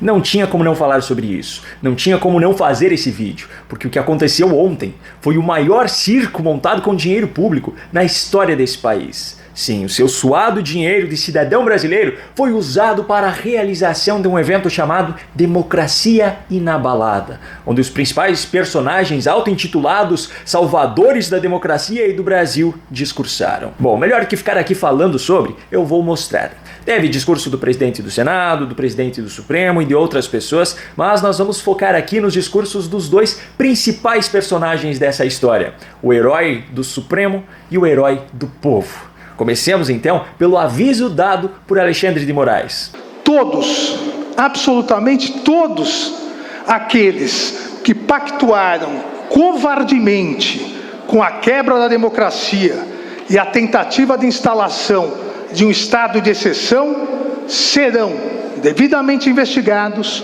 Não tinha como não falar sobre isso, não tinha como não fazer esse vídeo, porque o que aconteceu ontem foi o maior circo montado com dinheiro público na história desse país. Sim, o seu suado dinheiro de cidadão brasileiro foi usado para a realização de um evento chamado Democracia Inabalada, onde os principais personagens auto-intitulados salvadores da democracia e do Brasil discursaram. Bom, melhor que ficar aqui falando sobre, eu vou mostrar. Teve discurso do presidente do Senado, do presidente do Supremo e de outras pessoas, mas nós vamos focar aqui nos discursos dos dois principais personagens dessa história, o herói do Supremo e o herói do povo. Comecemos então pelo aviso dado por Alexandre de Moraes. Todos, absolutamente todos aqueles que pactuaram covardemente com a quebra da democracia e a tentativa de instalação de um estado de exceção serão devidamente investigados,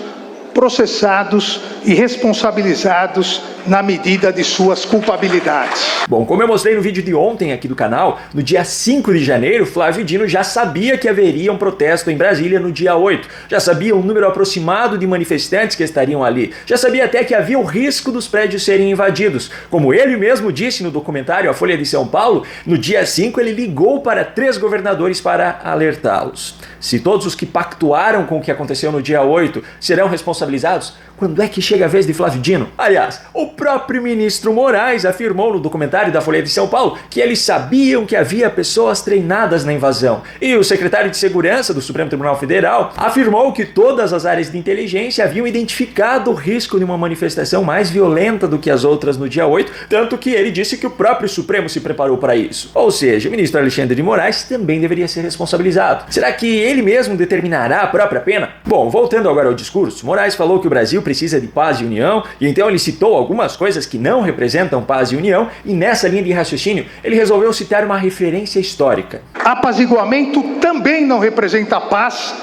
processados e responsabilizados na medida de suas culpabilidades. Bom, como eu mostrei no vídeo de ontem aqui do canal, no dia 5 de janeiro, Flávio Dino já sabia que haveria um protesto em Brasília no dia 8. Já sabia o número aproximado de manifestantes que estariam ali. Já sabia até que havia o risco dos prédios serem invadidos. Como ele mesmo disse no documentário A Folha de São Paulo, no dia 5 ele ligou para 3 governadores para alertá-los. Se todos os que pactuaram com o que aconteceu no dia 8 serão responsabilizados, quando é que chega a vez de Flávio Dino? Aliás, o próprio ministro Moraes afirmou no documentário da Folha de São Paulo que eles sabiam que havia pessoas treinadas na invasão. E o secretário de Segurança do Supremo Tribunal Federal afirmou que todas as áreas de inteligência haviam identificado o risco de uma manifestação mais violenta do que as outras no dia 8, tanto que ele disse que o próprio Supremo se preparou para isso. Ou seja, o ministro Alexandre de Moraes também deveria ser responsabilizado. Será que ele mesmo determinará a própria pena? Bom, voltando agora ao discurso, Moraes falou que o Brasil precisa de paz e união, e então ele citou algumas coisas que não representam paz e união, e nessa linha de raciocínio ele resolveu citar uma referência histórica. Apaziguamento também não representa paz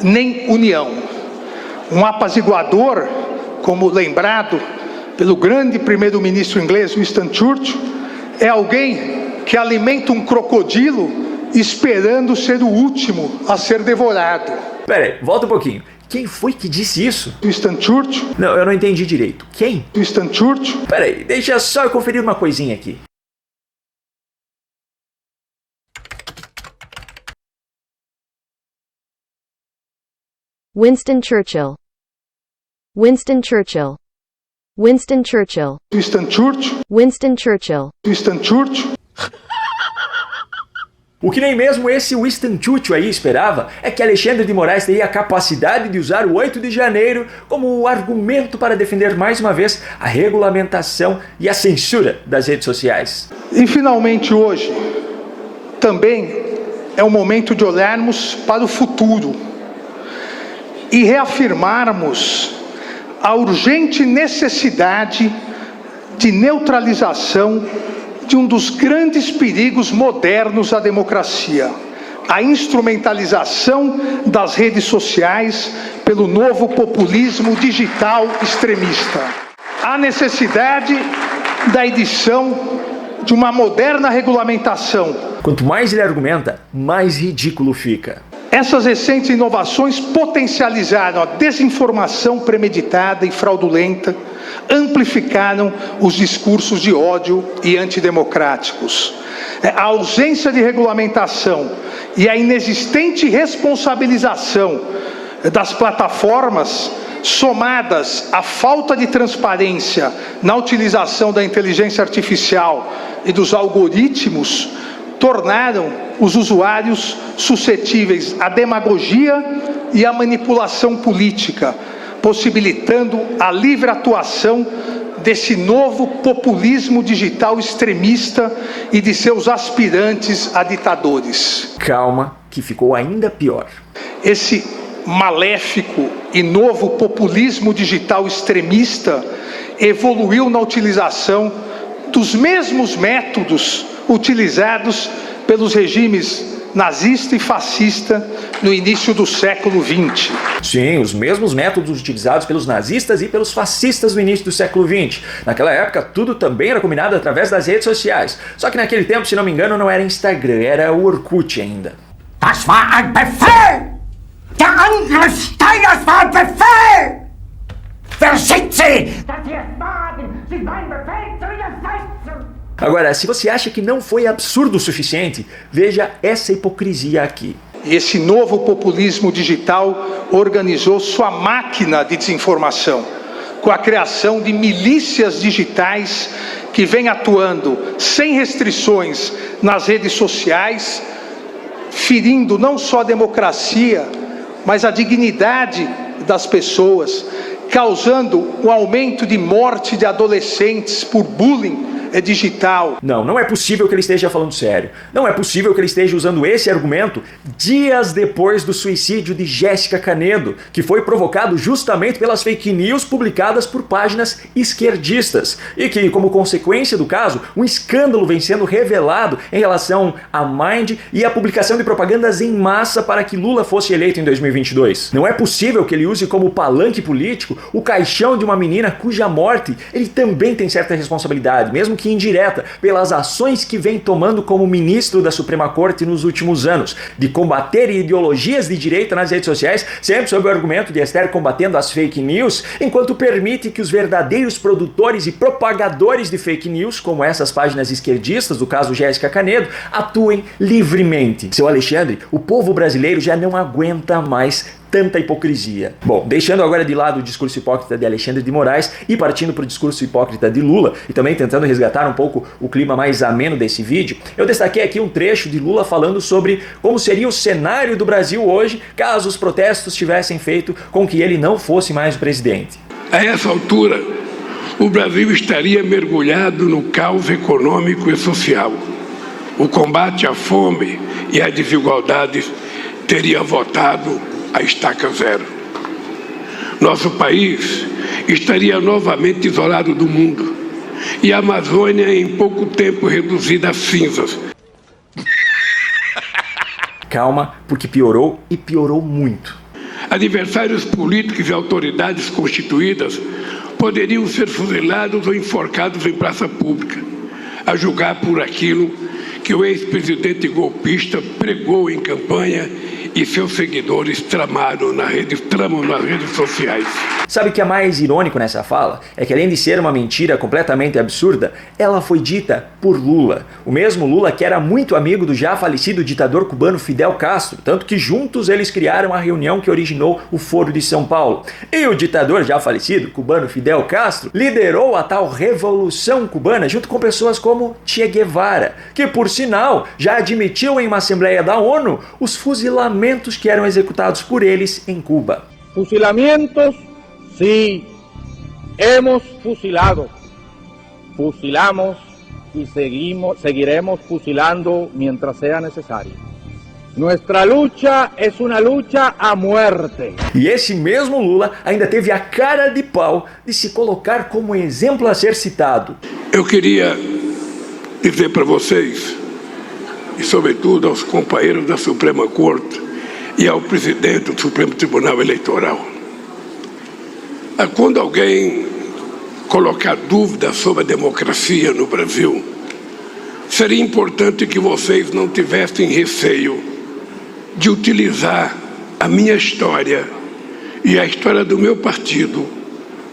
nem união. Um apaziguador, como lembrado pelo grande primeiro-ministro inglês Winston Churchill, é alguém que alimenta um crocodilo esperando ser o último a ser devorado. Peraí, volta um pouquinho. Quem foi que disse isso? Winston Churchill. Não, eu não entendi direito. Quem? Winston Churchill. Peraí, deixa só eu conferir uma coisinha aqui. Winston Churchill. Winston Churchill. Winston Churchill. Winston Churchill. Winston Churchill. Winston Churchill. O que nem mesmo esse Winston Churchill aí esperava é que Alexandre de Moraes teria a capacidade de usar o 8 de janeiro como argumento para defender mais uma vez a regulamentação e a censura das redes sociais. E finalmente hoje, também é o momento de olharmos para o futuro e reafirmarmos a urgente necessidade de neutralização de um dos grandes perigos modernos à democracia, a instrumentalização das redes sociais pelo novo populismo digital extremista. A necessidade da edição de uma moderna regulamentação. Quanto mais ele argumenta, mais ridículo fica. Essas recentes inovações potencializaram a desinformação premeditada e fraudulenta, amplificaram os discursos de ódio e antidemocráticos. A ausência de regulamentação e a inexistente responsabilização das plataformas, somadas à falta de transparência na utilização da inteligência artificial e dos algoritmos, tornaram os usuários suscetíveis à demagogia e à manipulação política, possibilitando a livre atuação desse novo populismo digital extremista e de seus aspirantes a ditadores. Calma, que ficou ainda pior. Esse maléfico e novo populismo digital extremista evoluiu na utilização dos mesmos métodos utilizados pelos regimes nazista e fascista no início do século XX. Sim, os mesmos métodos utilizados pelos nazistas e pelos fascistas no início do século XX. Naquela época, tudo também era combinado através das redes sociais. Só que naquele tempo, se não me engano, não era Instagram, era o Orkut ainda. Das war ein Befehl! Der andere Steiners war Befehl! Versitze! Dass ihr wagen, sich mein Befehl zu widersetzen! Agora, se você acha que não foi absurdo o suficiente, veja essa hipocrisia aqui. E esse novo populismo digital organizou sua máquina de desinformação, com a criação de milícias digitais que vêm atuando sem restrições nas redes sociais, ferindo não só a democracia, mas a dignidade das pessoas, causando um aumento de morte de adolescentes por bullying digital. Não é possível que ele esteja falando sério. Não é possível que ele esteja usando esse argumento dias depois do suicídio de Jéssica Canedo, que foi provocado justamente pelas fake news publicadas por páginas esquerdistas. E que, como consequência do caso, um escândalo vem sendo revelado em relação à Mind e a publicação de propagandas em massa para que Lula fosse eleito em 2022. Não é possível que ele use como palanque político o caixão de uma menina cuja morte ele também tem certa responsabilidade, mesmo que indireta, pelas ações que vem tomando como ministro da Suprema Corte nos últimos anos, de combater ideologias de direita nas redes sociais, sempre sob o argumento de estar combatendo as fake news, enquanto permite que os verdadeiros produtores e propagadores de fake news, como essas páginas esquerdistas, do caso Jéssica Canedo, atuem livremente. Seu Alexandre, o povo brasileiro já não aguenta mais tanta hipocrisia. Bom, deixando agora de lado o discurso hipócrita de Alexandre de Moraes e partindo para o discurso hipócrita de Lula, e também tentando resgatar um pouco o clima mais ameno desse vídeo, eu destaquei aqui um trecho de Lula falando sobre como seria o cenário do Brasil hoje caso os protestos tivessem feito com que ele não fosse mais o presidente. A essa altura, o Brasil estaria mergulhado no caos econômico e social. O combate à fome e à desigualdade teria voltado a estaca zero. Nosso país estaria novamente isolado do mundo e a Amazônia em pouco tempo reduzida a cinzas. Calma, porque piorou e piorou muito. Adversários políticos e autoridades constituídas poderiam ser fuzilados ou enforcados em praça pública, a julgar por aquilo que o ex-presidente golpista pregou em campanha e seus seguidores tramam nas redes sociais. Sabe o que é mais irônico nessa fala? É que além de ser uma mentira completamente absurda, ela foi dita por Lula. O mesmo Lula que era muito amigo do já falecido ditador cubano Fidel Castro, tanto que juntos eles criaram a reunião que originou o Foro de São Paulo. E o ditador já falecido cubano Fidel Castro liderou a tal Revolução Cubana junto com pessoas como Che Guevara, que por sinal já admitiu em uma Assembleia da ONU os fuzilamentos que eram executados por eles em Cuba. Fusilamientos, sí, hemos fusilado, fusilamos y seguiremos fusilando mientras sea necesario. Nuestra lucha es una lucha a muerte. E esse mesmo Lula ainda teve a cara de pau de se colocar como exemplo a ser citado. Eu queria dizer para vocês, e sobretudo aos companheiros da Suprema Corte e ao presidente do Supremo Tribunal Eleitoral, quando alguém colocar dúvidas sobre a democracia no Brasil, seria importante que vocês não tivessem receio de utilizar a minha história e a história do meu partido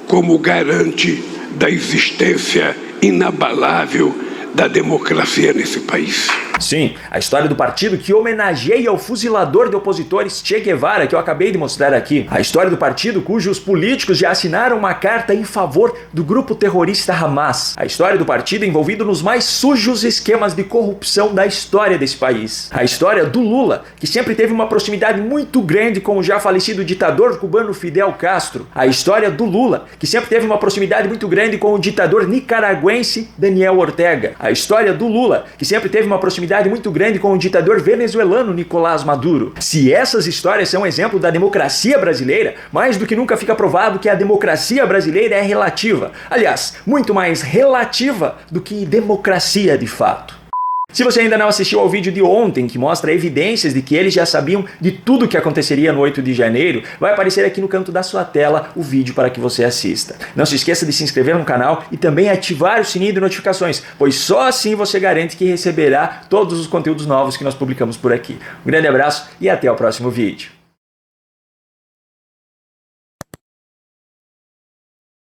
como garante da existência inabalável da democracia nesse país. Sim, a história do partido que homenageia o fuzilador de opositores Che Guevara, que eu acabei de mostrar aqui. A história do partido cujos políticos já assinaram uma carta em favor do grupo terrorista Hamas. A história do partido envolvido nos mais sujos esquemas de corrupção da história desse país. A história do Lula, que sempre teve uma proximidade muito grande com o já falecido ditador cubano Fidel Castro. A história do Lula, que sempre teve uma proximidade muito grande com o ditador nicaragüense Daniel Ortega. A história do Lula, que sempre teve uma proximidade muito grande com o ditador venezuelano Nicolás Maduro. Se essas histórias são um exemplo da democracia brasileira, mais do que nunca fica provado que a democracia brasileira é relativa. Aliás, muito mais relativa do que democracia de fato. Se você ainda não assistiu ao vídeo de ontem, que mostra evidências de que eles já sabiam de tudo o que aconteceria no 8 de janeiro, vai aparecer aqui no canto da sua tela o vídeo para que você assista. Não se esqueça de se inscrever no canal e também ativar o sininho de notificações, pois só assim você garante que receberá todos os conteúdos novos que nós publicamos por aqui. Um grande abraço e até o próximo vídeo.